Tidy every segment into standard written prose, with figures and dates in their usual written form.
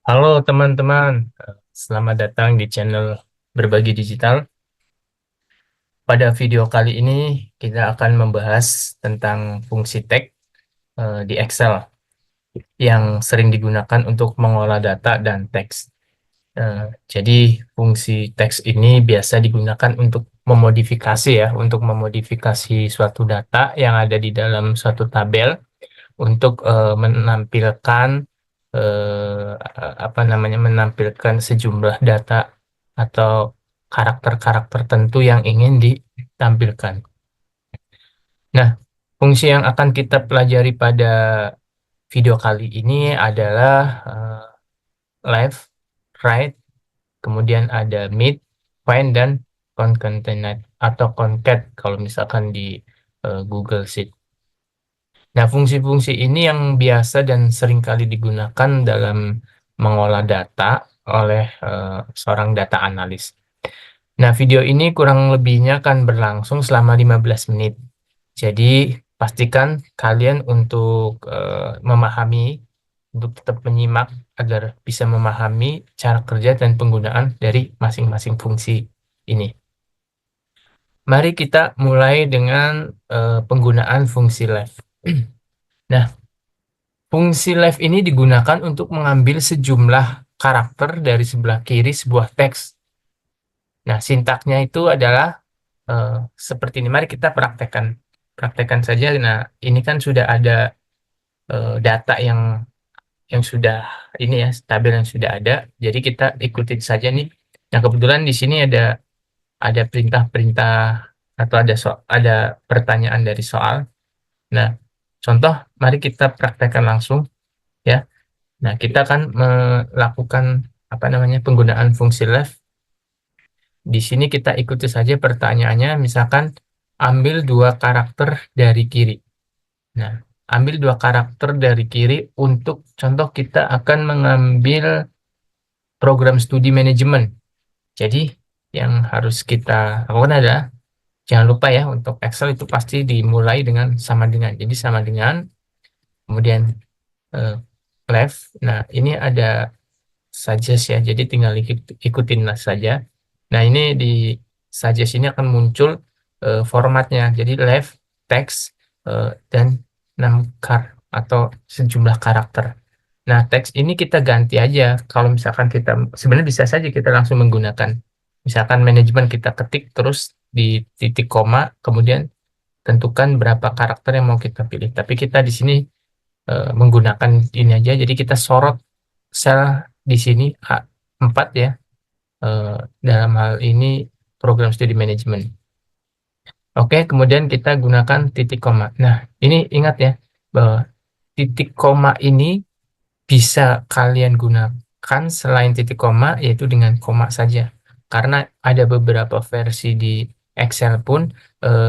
Halo teman-teman, selamat datang di channel Berbagi Digital. Pada video kali ini kita akan membahas tentang fungsi tag di Excel yang sering digunakan untuk mengolah data dan teks. Eh, jadi fungsi teks ini biasa digunakan untuk memodifikasi untuk memodifikasi suatu data yang ada di dalam suatu tabel untuk menampilkan menampilkan sejumlah data atau karakter-karakter tertentu yang ingin ditampilkan. Nah, fungsi yang akan kita pelajari pada video kali ini adalah left, right, kemudian ada mid, find, dan concatenate atau concat kalau misalkan di Google Sheet. Nah, fungsi-fungsi ini yang biasa dan sering kali digunakan dalam mengolah data oleh seorang data analis. Nah, video ini kurang lebihnya akan berlangsung selama 15 menit. Jadi, pastikan kalian untuk memahami, untuk tetap menyimak agar bisa memahami cara kerja dan penggunaan dari masing-masing fungsi ini. Mari kita mulai dengan penggunaan fungsi left. Nah, fungsi left ini digunakan untuk mengambil sejumlah karakter dari sebelah kiri sebuah teks. Nah, sintaknya itu adalah eh, seperti ini. Mari kita praktekkan. Praktekkan saja. Nah, ini kan sudah ada data yang sudah ini ya, tabel yang sudah ada. Jadi kita ikutin saja nih. Nah, kebetulan di sini ada perintah-perintah atau ada pertanyaan dari soal. Nah, contoh, mari kita praktekkan langsung ya. Nah, kita akan melakukan penggunaan fungsi left. Di sini kita ikuti saja pertanyaannya, misalkan ambil dua karakter dari kiri. Nah, ambil dua karakter dari kiri untuk contoh kita akan mengambil program studi manajemen. Jadi, yang harus kita lakukan adalah jangan lupa ya untuk Excel itu pasti dimulai dengan sama dengan. Jadi sama dengan, kemudian eh, left. Nah, ini ada suggest ya, jadi tinggal ikutin saja. Nah, ini di suggest ini akan muncul formatnya, jadi left, text, dan 6 atau sejumlah karakter. Nah, teks ini kita ganti aja. Kalau misalkan kita, sebenarnya bisa saja kita langsung menggunakan, misalkan manajemen kita ketik, terus di titik koma, kemudian tentukan berapa karakter yang mau kita pilih. Tapi kita di sini menggunakan ini aja, jadi kita sorot sel di sini A4 ya, eh, dalam hal ini program studi manajemen. Oke, kemudian kita gunakan titik koma. Nah, ini ingat ya, bahwa titik koma ini bisa kalian gunakan selain titik koma, yaitu dengan koma saja. Karena ada beberapa versi di Excel pun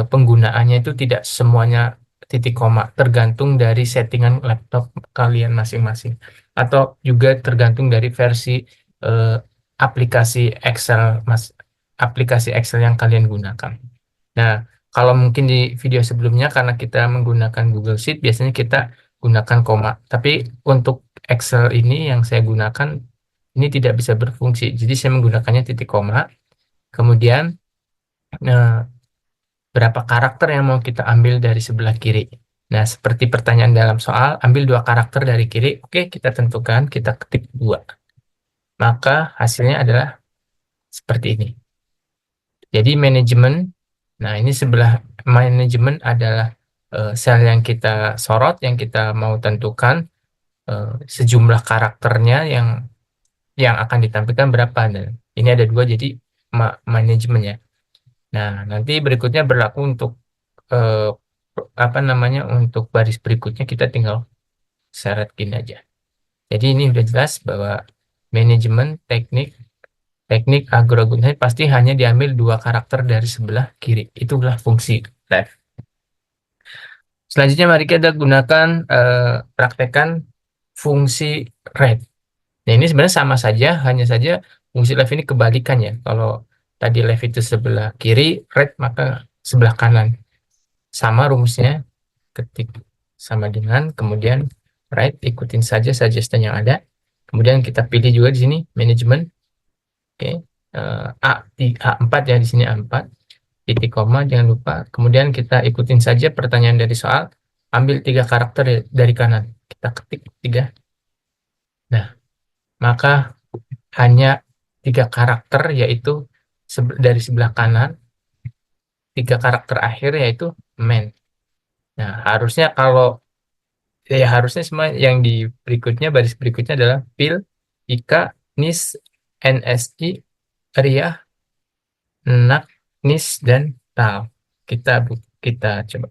penggunaannya itu tidak semuanya titik koma, tergantung dari settingan laptop kalian masing-masing. Atau juga tergantung dari versi eh, aplikasi Excel, aplikasi Excel yang kalian gunakan. Nah, kalau mungkin di video sebelumnya karena kita menggunakan Google Sheet, biasanya kita gunakan koma. Tapi untuk Excel ini yang saya gunakan ini tidak bisa berfungsi. Jadi saya menggunakannya titik koma. Kemudian eh, berapa karakter yang mau kita ambil dari sebelah kiri. Nah, seperti pertanyaan dalam soal, ambil dua karakter dari kiri. Oke, kita tentukan, kita ketik dua. Maka hasilnya adalah seperti ini. Jadi manajemen, nah ini sebelah manajemen adalah sel yang kita sorot, yang kita mau tentukan sejumlah karakternya yang akan ditampilkan berapa. Dan ini ada dua, jadi manajemennya. Nah, nanti berikutnya berlaku untuk eh, untuk baris berikutnya kita tinggal seret gini aja. Jadi ini udah jelas bahwa manajemen teknik agroagronomi pasti hanya diambil dua karakter dari sebelah kiri. Itulah fungsi left. Selanjutnya mari kita gunakan praktekkan fungsi right. Nah, ini sebenarnya sama saja, hanya saja fungsi left ini kebalikan ya. Kalau tadi left itu sebelah kiri, right maka sebelah kanan. Sama rumusnya, ketik sama dengan, kemudian right, ikutin saja suggestion yang ada. Kemudian kita pilih juga di sini manajemen. Oke. A4 ya, di sini A4. Titik koma, jangan lupa. Kemudian kita ikutin saja pertanyaan dari soal. Ambil 3 karakter dari kanan. Kita ketik 3. Nah, maka hanya 3 karakter, yaitu dari sebelah kanan, 3 karakter akhir yaitu man. Nah, harusnya kalau harusnya semua yang di berikutnya, baris berikutnya adalah Phil, Ika, Nis, NSI, Ria, Nak, Nis, dan Tal. Kita coba.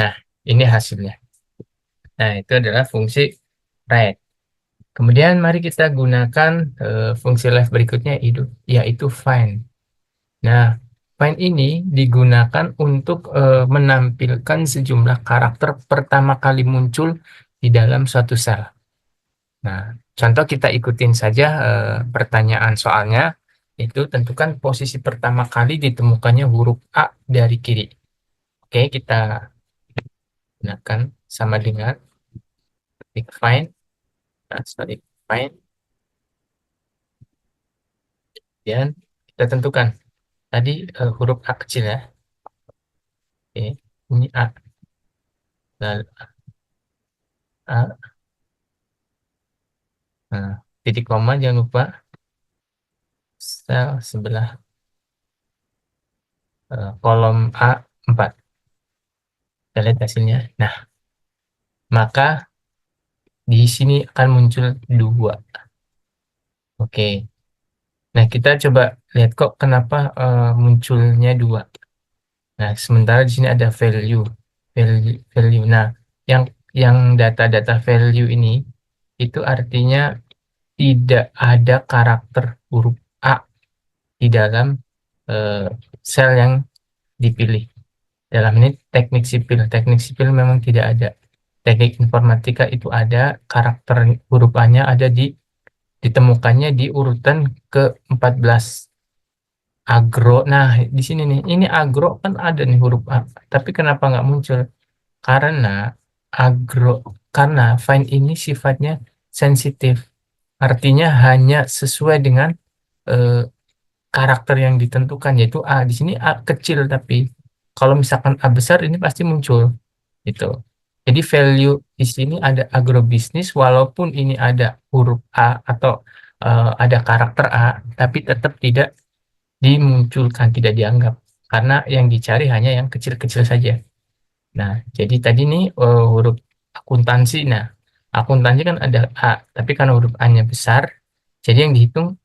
Nah, ini hasilnya. Nah, itu adalah fungsi read. Kemudian mari kita gunakan fungsi left berikutnya, yaitu find. Nah, find ini digunakan untuk menampilkan sejumlah karakter pertama kali muncul di dalam suatu sel. Nah, contoh kita ikutin saja pertanyaan soalnya, itu tentukan posisi pertama kali ditemukannya huruf A dari kiri. Oke, kita gunakan sama dengan ketik find. Nah, sorry, find. Dan kita tentukan tadi huruf A kecil ya. Oke, ini A. Lalu A. Nah, titik koma jangan lupa, sel sebelah kolom A4. Kita lihat hasilnya. Nah, maka di sini akan muncul 2. Oke. Nah, kita coba lihat kok kenapa munculnya 2. Nah, sementara di sini ada value. Value. Nah, yang data-data value ini itu artinya tidak ada karakter huruf A di dalam eh, sel yang dipilih. Dalam ini teknik sipil. Teknik sipil memang tidak ada. Teknik informatika itu ada, karakter huruf A-nya ada ditemukannya di urutan ke-14. Agro. Nah, di sini nih, ini agro kan ada nih huruf A, tapi kenapa nggak muncul? Karena agro, karena find ini sifatnya sensitif. Artinya hanya sesuai dengan eh, karakter yang ditentukan, yaitu A. Di sini A kecil, tapi kalau misalkan A besar ini pasti muncul. Gitu. Jadi value di sini ada agrobisnis, walaupun ini ada huruf A atau ada karakter A, tapi tetap tidak dimunculkan, tidak dianggap. Karena yang dicari hanya yang kecil-kecil saja. Nah, jadi tadi nih huruf akuntansi. Nah, akuntansi kan ada A, tapi karena huruf A-nya besar, jadi yang dihitung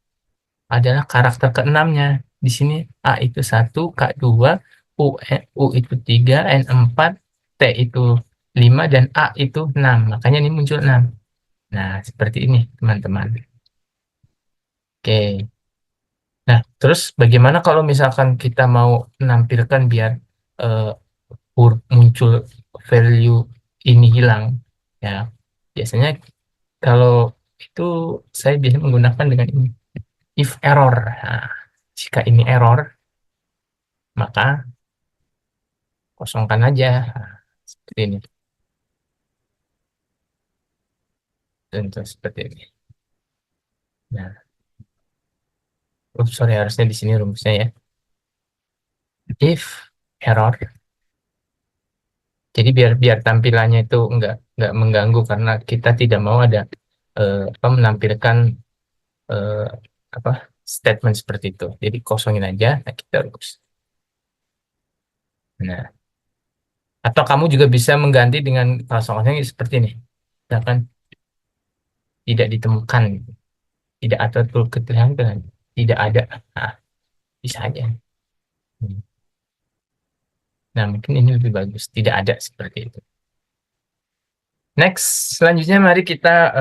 adalah karakter keenamnya. Di sini A itu 1, K 2, U itu 3, N 4, T itu 5, dan A itu 6. Makanya ini muncul 6. Nah, seperti ini, teman-teman. Oke. Nah, terus bagaimana kalau misalkan kita mau menampilkan biar eh, muncul value ini hilang? Ya, biasanya kalau itu saya biasanya menggunakan dengan ini. If error. Nah, jika ini error, maka kosongkan aja. Nah, seperti ini. Contoh seperti ini. Nah, sorry, harusnya di sini rumusnya ya. If error. Jadi biar tampilannya itu nggak mengganggu, karena kita tidak mau ada menampilkan eh, apa statement seperti itu. Jadi kosongin aja. Nah, kita rumus. Nah, atau kamu juga bisa mengganti dengan kosong-kosong seperti ini. Misalkan tidak ditemukan, tidak ada tool keterangan, tidak ada. Nah, bisa aja. Hmm. Nah, mungkin ini lebih bagus. Tidak ada seperti itu. Next, selanjutnya mari kita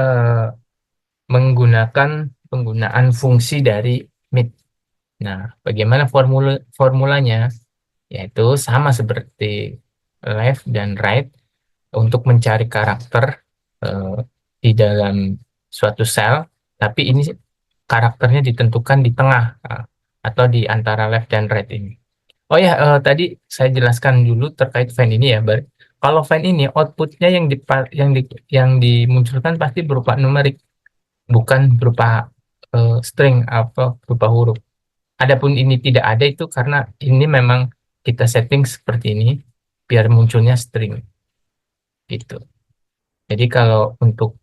menggunakan penggunaan fungsi dari Meet. Nah, bagaimana formulanya? Yaitu sama seperti left dan right untuk mencari karakter eh, di dalam suatu sel, tapi ini karakternya ditentukan di tengah atau di antara left dan right ini. Oh ya, tadi saya jelaskan dulu terkait find ini ya. Kalau find ini outputnya yang dimunculkan pasti berupa numerik, bukan berupa string atau berupa huruf. Adapun ini tidak ada itu karena ini memang kita setting seperti ini biar munculnya string gitu. Jadi kalau untuk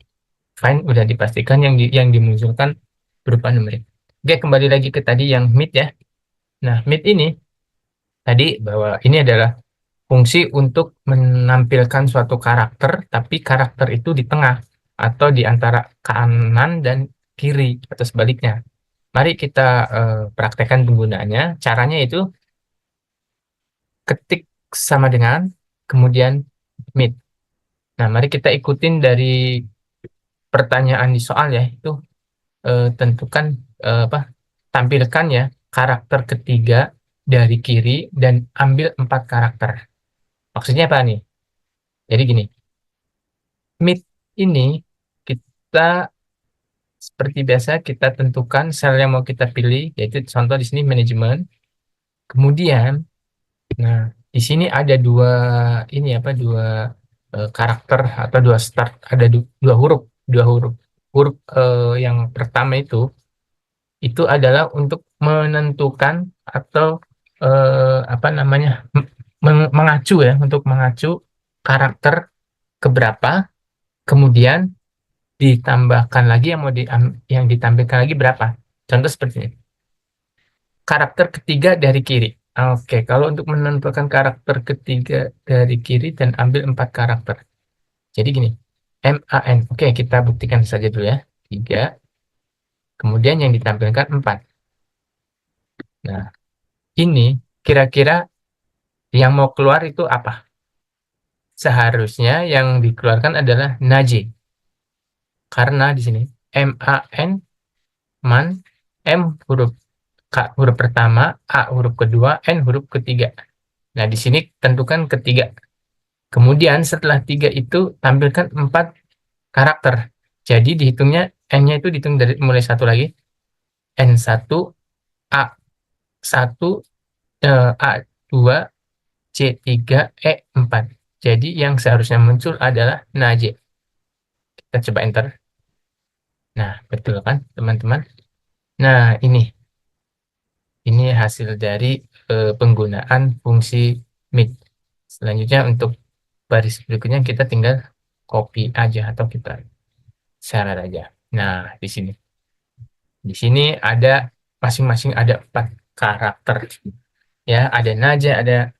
find udah dipastikan yang dimunculkan berupa numerik. Oke, kembali lagi ke tadi yang mid ya. Nah, mid ini tadi bahwa ini adalah fungsi untuk menampilkan suatu karakter, tapi karakter itu di tengah atau di antara kanan dan kiri atau sebaliknya. Mari kita praktekkan penggunaannya. Caranya itu ketik sama dengan, kemudian mid. Nah, mari kita ikutin dari pertanyaan di soal ya. Itu tentukan apa? Tampilkan ya karakter ketiga dari kiri dan ambil 4 karakter. Maksudnya apa nih? Jadi gini, mid ini kita seperti biasa kita tentukan sel yang mau kita pilih, yaitu contoh di sini manajemen. Kemudian, nah di sini ada ini apa dua karakter atau dua start, ada dua huruf, dua huruf. Huruf yang pertama itu adalah untuk menentukan atau apa namanya mengacu ya, untuk mengacu karakter keberapa, kemudian ditambahkan lagi yang ditampilkan lagi berapa. Contoh seperti ini. Karakter ketiga dari kiri. Oke, kalau untuk menentukan karakter ketiga dari kiri dan ambil 4 karakter. Jadi gini, MAN. Oke, kita buktikan saja dulu ya. 3, kemudian yang ditampilkan 4. Nah, ini kira-kira yang mau keluar itu apa? Seharusnya yang dikeluarkan adalah Naji. Karena di sini MAN, man, M huruf K huruf pertama, A huruf kedua, N huruf ketiga. Nah, di sini tentukan ketiga. Kemudian setelah 3 itu tampilkan 4 karakter. Jadi dihitungnya N-nya itu dihitung dari mulai satu lagi. N1, A1, A2, C3, E4. Jadi yang seharusnya muncul adalah NAJ. Kita coba enter. Nah, betul kan teman-teman? Nah, ini hasil dari penggunaan fungsi mid. Selanjutnya untuk baris berikutnya kita tinggal copy aja atau kita share aja. Nah, di sini ada masing-masing ada 4 karakter ya, ada Naja, ada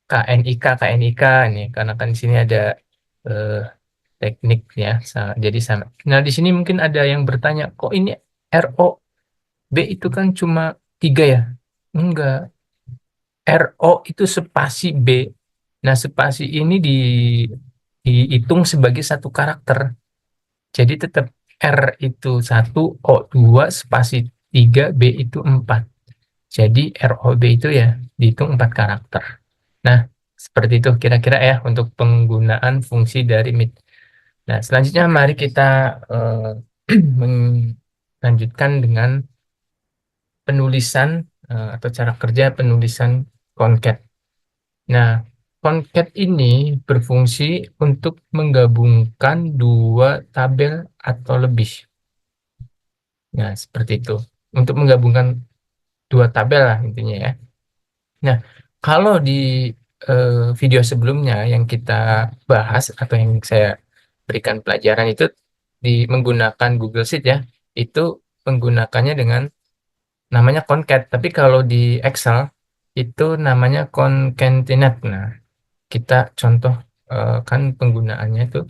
KNIK ini karena kan di sini ada eh, teknik ya, jadi sama. Nah, di sini mungkin ada yang bertanya, kok ini ROB itu kan cuma 3 ya? Enggak, RO itu spasi B. Nah, spasi ini dihitung sebagai satu karakter. Jadi tetap R itu 1, O 2, spasi 3, B itu 4. Jadi ROB itu ya dihitung 4 karakter. Nah, seperti itu kira-kira ya untuk penggunaan fungsi dari mid. Nah, selanjutnya mari kita melanjutkan dengan penulisan atau cara kerja penulisan concat. Nah, concat ini berfungsi untuk menggabungkan dua tabel atau lebih. Nah, seperti itu. Untuk menggabungkan dua tabel lah intinya ya. Nah, kalau di video sebelumnya yang kita bahas atau yang saya berikan pelajaran itu menggunakan Google Sheet ya, itu menggunakannya dengan namanya concat. Tapi kalau di Excel itu namanya concatenate. Nah, kita contoh kan penggunaannya itu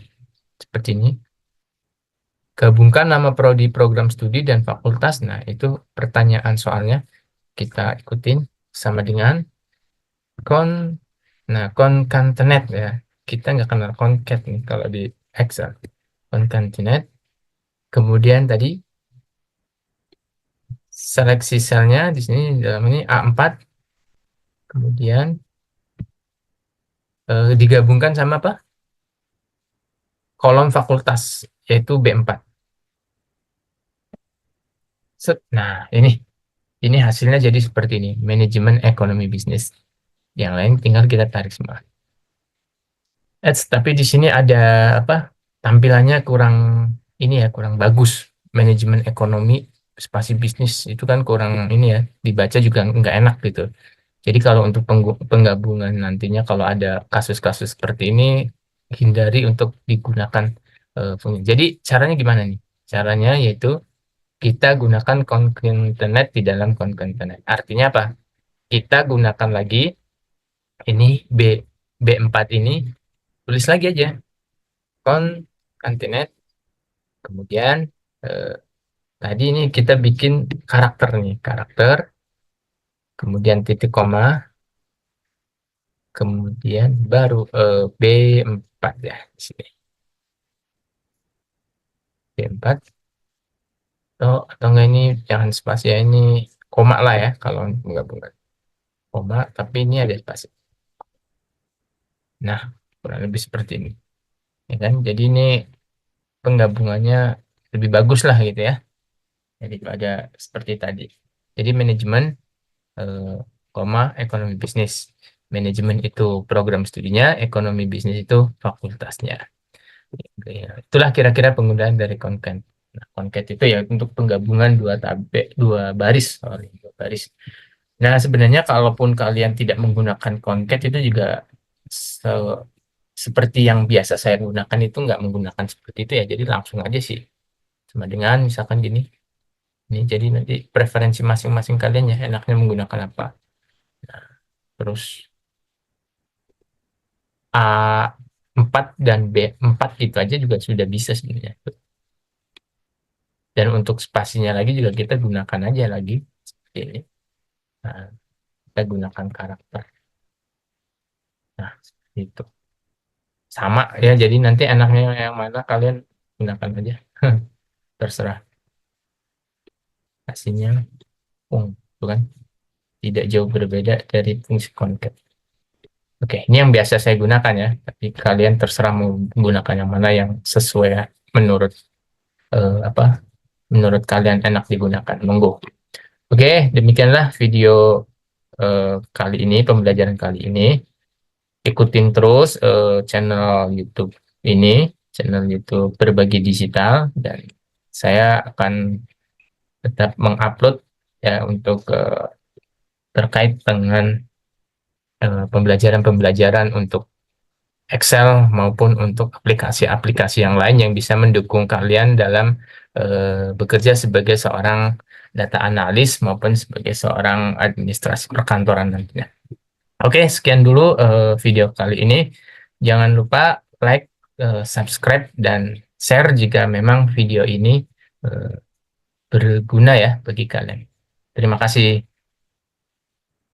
seperti ini. Gabungkan nama prodi, program studi, dan fakultas. Nah, itu pertanyaan soalnya kita ikutin sama dengan con. Nah, concatenate ya. Kita nggak kenal concat nih kalau di Excel. Concatenate. Kemudian tadi seleksi selnya di sini dalam ini A4. Kemudian digabungkan sama apa? Kolom fakultas, yaitu B4. Nah, ini hasilnya jadi seperti ini. Manajemen ekonomi bisnis. Yang lain tinggal kita tarik semua. Tapi di sini ada apa? Tampilannya kurang ini ya, kurang bagus. Manajemen ekonomi, spasi bisnis itu kan kurang ini ya, dibaca juga nggak enak gitu. Jadi kalau untuk penggabungan nantinya kalau ada kasus-kasus seperti ini, hindari untuk digunakan Jadi caranya gimana nih? Caranya yaitu kita gunakan konkatenet di dalam konkatenet. Artinya apa? Kita gunakan lagi ini B4 ini, tulis lagi aja konkatenet, kemudian eh, tadi ini kita bikin karakter nih, karakter, kemudian titik koma, kemudian baru B4 ya di sini. B4 atau enggak ini jangan spasi ya, ini koma lah ya kalau menggabungkan koma, tapi ini ada spasi. Nah, kurang lebih seperti ini. Ya kan? Jadi ini penggabungannya lebih bagus lah gitu ya. Jadi ada seperti tadi. Jadi manajemen eh, koma ekonomi bisnis. Manajemen itu program studinya, ekonomi bisnis itu fakultasnya. Ya, itulah kira-kira penggunaan dari concat. Nah, concat itu ya untuk penggabungan dua baris, sorry, dua baris. Nah, sebenarnya kalaupun kalian tidak menggunakan concat itu juga se- seperti yang biasa saya gunakan itu nggak menggunakan seperti itu ya. Jadi langsung aja sih. Sama dengan misalkan gini. Ini jadi nanti preferensi masing-masing kalian ya enaknya menggunakan apa. Terus A4 dan B4 itu aja juga sudah bisa sebenarnya. Dan untuk spasinya lagi juga kita gunakan aja lagi seperti ini. Nah, kita gunakan karakter. Nah, itu sama ya. Jadi nanti enaknya yang mana kalian gunakan aja. Terserah. Hasilnya itu kan tidak jauh berbeda dari fungsi concat. Oke, ini yang biasa saya gunakan ya. Tapi kalian terserah mau menggunakan yang mana yang sesuai ya, menurut apa? Menurut kalian enak digunakan. Monggo. Oke, demikianlah video kali ini, pembelajaran kali ini. Ikutin terus channel YouTube ini, channel YouTube Berbagi Digital, dan saya akan tetap mengupload ya untuk terkait dengan pembelajaran-pembelajaran untuk Excel maupun untuk aplikasi-aplikasi yang lain yang bisa mendukung kalian dalam bekerja sebagai seorang data analis maupun sebagai seorang administrasi perkantoran nantinya. Oke, sekian dulu video kali ini. Jangan lupa like, subscribe, dan share jika memang video ini eh, berguna ya bagi kalian. Terima kasih.